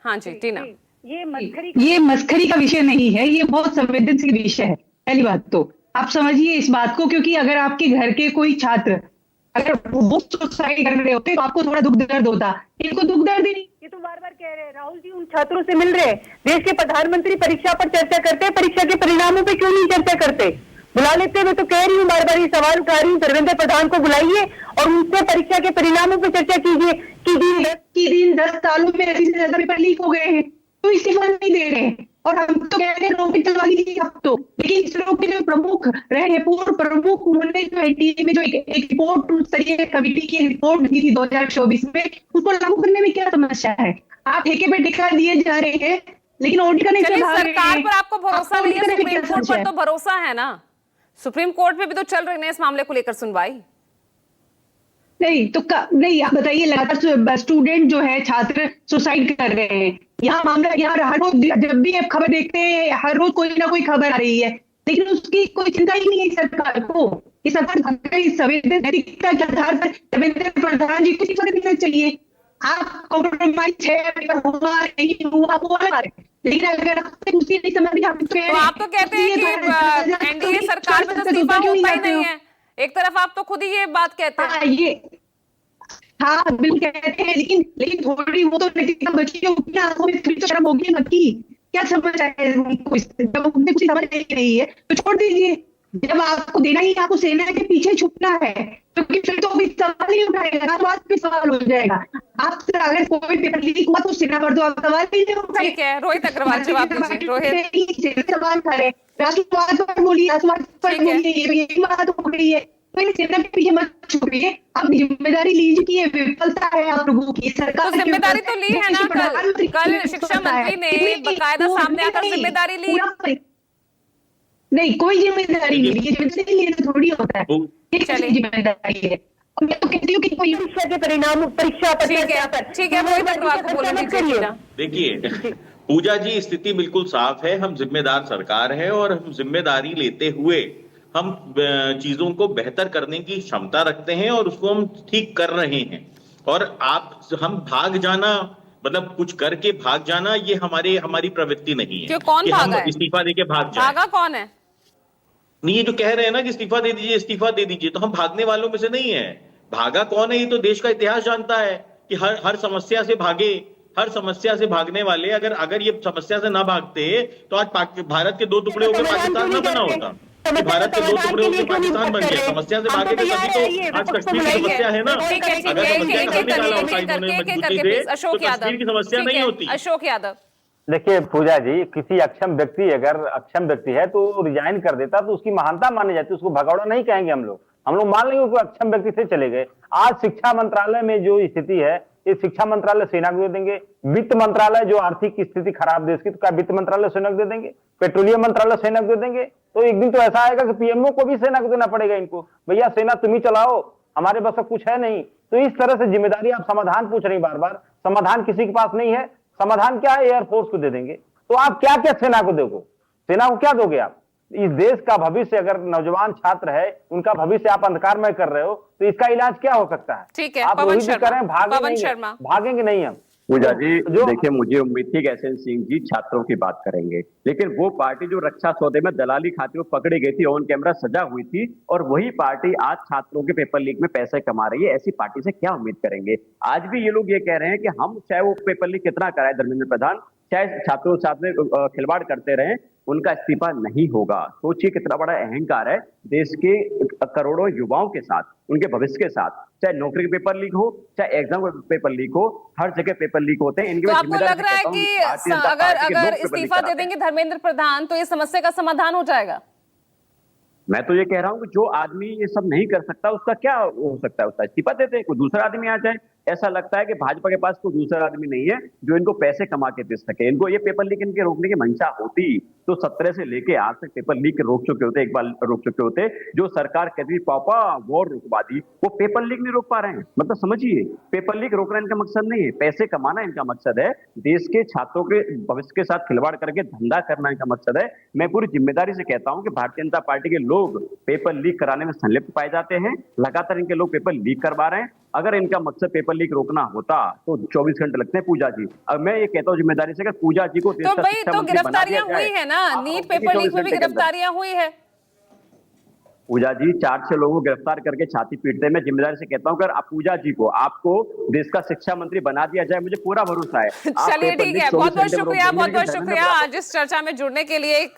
हाँ जी टीना। ये मस्खरी का विषय नहीं है, ये बहुत संवेदनशील विषय है। पहली बात तो आप समझिए इस बात को, क्योंकि अगर आपके घर के कोई छात्र अगर वो सुसाइड कर रहे होते तो आपको थोड़ा दुख दर्द होता, इनको दुख दर्द ही नहीं। ये तो बार बार कह रहे हैं राहुल जी, उन छात्रों से मिल रहे हैं, देश के प्रधानमंत्री परीक्षा पर चर्चा करते हैं, परीक्षा के परिणामों पे क्यों नहीं चर्चा करते? बुला लेते। मैं तो कह रही हूँ, बार बार ये सवाल उठा रही हूँ, धर्मेंद्र प्रधान को बुलाइए और उनसे परीक्षा के परिणामों पे चर्चा कीजिए कि दिन 10 सालों में 80 से ज्यादा पेपर लीक हो गए हैं, तो इस्तीफा नहीं दे रहे हैं। और हम तो कह रहे हैं रोक चलवा लीजिए अब तो, लेकिन इसरो के जो प्रमुख रहे, पूर्व प्रमुख, उन्होंने जो एनटीए में जो एक रिपोर्ट स्तरीय कमेटी की रिपोर्ट दी थी 2024 में, उसको लागू करने में क्या समस्या है? आप ठेके पे ठेका दिए जा रहे हैं, लेकिन ऑडिट नहीं चला रहे हैं। सरकार पर आपको भरोसा नहीं है, सुप्रीम कोर्ट पर तो भरोसा है ना? सुप्रीम कोर्ट में भी तो चल रही है इस मामले को लेकर सुनवाई। नहीं तो नहीं, आप बताइए, लगातार स्टूडेंट जो है, छात्र सुसाइड कर रहे हैं, यहाँ मामला, यहाँ हर रोज जब भी आप खबर देखते हैं, हर रोज कोई ना कोई खबर आ रही है, लेकिन उसकी कोई चिंता ही नहीं है सरकार को। ये सरकार संवेदनशीलता के आधार पर धर्मेंद्र प्रधान जी को इस्तीफा देना चाहिए। आप कॉम्प्रोमाइज है, हुआ नहीं हुआ वो अलग है, लेकिन अगर उसी नहीं समझ तो आप तो कहते हैं कि एनडीए सरकार में तो इस्तीफा होता ही नहीं है। एक तरफ आप तो खुद ही ये बात कहते हैं। ये हाँ बिल्कुल कहते हैं, लेकिन थोड़ी वो तो बच्ची अपनी आंखों में फिर तो शर्म होगी ना कि क्या समझ आए उनको, जब उन्हें कुछ समझ नहीं है तो छोड़ दीजिए। जब आपको देना ही, आपको सेना के पीछे छुपना है, क्योंकि फिर तो अभी सवाल ही उठाएगा ना, बात पे सवाल हो जाएगा। आपसे अगर कोई पेपर लीक हुआ तो सेना पर तो आप सवाल ही नहीं उठाए। ठीक है, रोहित अग्रवाल जवाब दीजिए। रोहित सवाल करे, राष्ट्रवाद पर बोलिए, राष्ट्रवाद पर बोलिए, ये बात हो गई है, तो सेना के पीछे मत छुपिए। आप जिम्मेदारी लीजिए कि ये विफलता है आप लोगों की। सरकार तो जिम्मेदारी तो ली है ना, कल शिक्षा मंत्री ने बकायदा सामने आकर जिम्मेदारी ली। नहीं, कोई जिम्मेदारी नहीं ली, जिम्मेदारी लेना थोड़ी होता है, चलिए जिम्मेदारी है। मैं तो कहती हूँ कि कोई परीक्षा के परिणाम, परीक्षा पर ठीक है, रोहित अग्रवाल को बोलने दीजिए। देखिए पूजा जी, स्थिति बिल्कुल साफ है। हम जिम्मेदार सरकार है और हम जिम्मेदारी लेते हुए हम चीजों को बेहतर करने की क्षमता रखते हैं और उसको हम ठीक कर रहे हैं। और हम भाग जाना, मतलब कुछ करके भाग जाना, ये हमारी प्रवृत्ति नहीं है। क्यों, कौन भागा है? इस्तीफा देके भाग जाए। भागा कौन है? नहीं, ये जो कह रहे हैं ना कि इस्तीफा दे दीजिए, इस्तीफा दे दीजिए, तो हम भागने वालों में से नहीं है। भागा कौन है, ये तो देश का इतिहास जानता है कि हर समस्या से भागे। हर समस्या से भागने वाले अगर ये समस्या से ना भागते तो आज भारत के 2 टुकड़े होकर पाकिस्तान ना बना होता। भारत के 2 टुकड़े होकर पाकिस्तान बन गया। समस्या से भागे थे तभी तो आज कश्मीर की समस्या है ना। अगर समस्या का हल निकाला होता इन्होंने मजबूती से तो कश्मीर की समस्या नहीं होती। अशोक यादव, देखिए पूजा जी, किसी अक्षम व्यक्ति अगर अक्षम व्यक्ति है तो रिजाइन कर देता तो उसकी महानता मानी जाती, उसको भगौड़ा नहीं कहेंगे हम लोग मान लेंगे कि अक्षम व्यक्ति से चले गए। आज शिक्षा मंत्रालय में जो स्थिति है, ये शिक्षा मंत्रालय सेना को दे देंगे। वित्त मंत्रालय, जो आर्थिक स्थिति खराब देश की, तो क्या वित्त मंत्रालय सेना को दे देंगे? पेट्रोलियम मंत्रालय सेना को दे देंगे? तो एक दिन तो ऐसा आएगा कि पीएमओ को भी सेना को देना पड़ेगा इनको, भैया सेना तुम ही चलाओ, हमारे बस का कुछ है नहीं। तो इस तरह से जिम्मेदारी, आप समाधान पूछ रही बार बार, समाधान किसी के पास नहीं है। समाधान क्या है? एयरफोर्स को दे देंगे। तो आप क्या क्या सेना को दोगे? सेना को क्या दोगे आप? इस देश का भविष्य, अगर नौजवान छात्र है उनका भविष्य आप अंधकारमय कर रहे हो, तो इसका इलाज क्या हो सकता है? ठीक है, आप पवन शर्मा, भागेंगे नहीं हम। पूजा जी, देखिए मुझे उम्मीद थी कि एसएन सिंह जी छात्रों की बात करेंगे, लेकिन वो पार्टी जो रक्षा सौदे में दलाली खाते में पकड़ी गई थी, ऑन कैमरा सजा हुई थी, और वही पार्टी आज छात्रों के पेपर लीक में पैसे कमा रही है। ऐसी पार्टी से क्या उम्मीद करेंगे? आज भी ये लोग ये कह रहे हैं कि हम चाहे वो पेपर लीक कितना कराए धर्मेंद्र प्रधान, चाहे छात्रों के साथ में खिलवाड़ करते रहे, उनका इस्तीफा नहीं होगा। सोचिए कितना बड़ा अहंकार है देश के करोड़ों युवाओं के साथ, उनके भविष्य के साथ। चाहे नौकरी के पेपर लीक हो, चाहे एग्जाम के पेपर लीक हो, हर जगह पेपर लीक होते हैं। इनके तो आपको लग रहा है कि अगर इस्तीफा दे देंगे धर्मेंद्र प्रधान तो ये समस्या का समाधान हो जाएगा? मैं तो ये कह रहा हूं कि जो आदमी ये सब नहीं कर सकता उसका क्या हो सकता है? उसका इस्तीफा देते, कोई दूसरा आदमी आ जाए। ऐसा लगता है कि भाजपा के पास कोई दूसरा आदमी नहीं है जो इनको पैसे कमा के दे सके। इनको ये पेपर लीक इनके रोकने की मंशा होती तो 17 से लेके आज तक पेपर लीक रोक चुके होते, एक बार रोक चुके होते। जो सरकार कहती थी पापा वॉर रुकवा दी, वो पेपर लीक नहीं रोक पा रहे हैं। मतलब समझिए, पेपर लीक रोकना इनका मकसद नहीं है, पैसे कमाना इनका मकसद है। देश के छात्रों के भविष्य के साथ खिलवाड़ करके धंधा करना इनका मकसद है। मैं पूरी जिम्मेदारी से कहता हूं कि भारतीय जनता पार्टी के लोग पेपर लीक कराने में संलिप्त पाए जाते हैं। लगातार इनके लोग पेपर लीक करवा रहे हैं। अगर इनका मकसद पेपर लीक रोकना होता तो 24 घंटे लगते हैं पूजा जी। अब मैं ये कहता हूँ जिम्मेदारी से, अगर पूजा जी को देश तो का भाई शिक्षा तो मंत्री बना दिया गिरफ्तारियां जाए, हुई है ना, आप नीट रोकेंगे पेपर लीक 24 में भी घंटे के अंदर। गिरफ्तारियां हुई है। पूजा जी 4-6 लोगों को गिरफ्तार करके छाती पीटते, मैं जिम्मेदारी से कहता हूँ अगर आप पूजा जी को आपको देश का शिक्षा मंत्री बना दिया जाए, मुझे पूरा भरोसा है। आप चलिए पेपर ठीक लीक है, 24 बहुत बहुत घंटे में रोक शुक्रिया, देंगे, बहुत बहुत लेकिन शुक्रिया धर्मेंद्र आज इस चर्चा में जुड़ने के लिए। एक